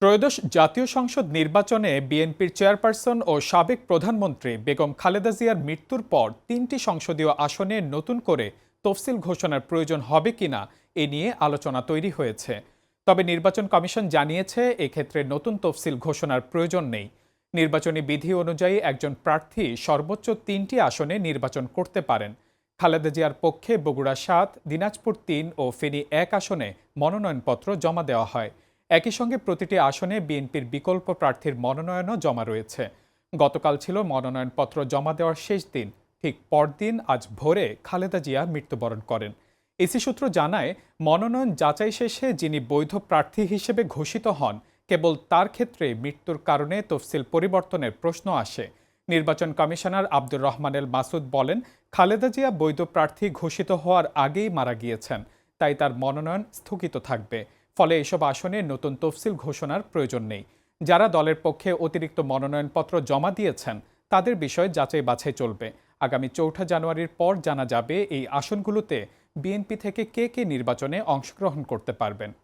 ত্রয়োদশ জাতীয় সংসদ নির্বাচনে বিএনপির চেয়ারপারসন ও সাবেক প্রধানমন্ত্রী বেগম খালেদা জিয়ার মৃত্যুর পর ৩টি সংসদীয় আসনে নতুন করে তফসিল ঘোষণার প্রয়োজন হবে কিনা এ নিয়ে আলোচনা তৈরি হয়েছে। তবে নির্বাচন কমিশন জানিয়েছে এক্ষেত্রে নতুন তফসিল ঘোষণার প্রয়োজন নেই। নির্বাচনী বিধি অনুযায়ী একজন প্রার্থী সর্বোচ্চ ৩টি আসনে নির্বাচন করতে পারেন। খালেদা জিয়ার পক্ষে বগুড়া ৭, দিনাজপুর ৩ ও ফেনী ১ আসনে মনোনয়নপত্র জমা দেওয়া হয়। একই সঙ্গে প্রতিটি আসনে বিএনপির বিকল্প প্রার্থীর মনোনয়নও জমা রয়েছে। গতকাল ছিল মনোনয়নপত্র জমা দেওয়ার শেষ দিন। ঠিক পরদিন আজ ভোরে খালেদা জিয়া মৃত্যুবরণ করেন। ইসি সূত্র জানায়, মনোনয়ন যাচাই শেষে যিনি বৈধ প্রার্থী হিসেবে ঘোষিত হন, কেবল তার ক্ষেত্রে মৃত্যুর কারণে তফসিল পরিবর্তনের প্রশ্ন আসে। নির্বাচন কমিশনার আব্দুর রহমান এল মাসুদ বলেন, খালেদা জিয়া বৈধ প্রার্থী ঘোষিত হওয়ার আগেই মারা গিয়েছেন, তাই তার মনোনয়ন স্থগিত থাকবে। ফলে এসব আসনে নতুন তফসিল ঘোষণার প্রয়োজন নেই। যারা দলের পক্ষে অতিরিক্ত মনোনয়নপত্র জমা দিয়েছেন, তাদের বিষয়ে যাচাই বাছাই চলবে। আগামী ৪ জানুয়ারির পর জানা যাবে এই আসনগুলোতে বিএনপি থেকে কে কে নির্বাচনে অংশগ্রহণ করতে পারবেন।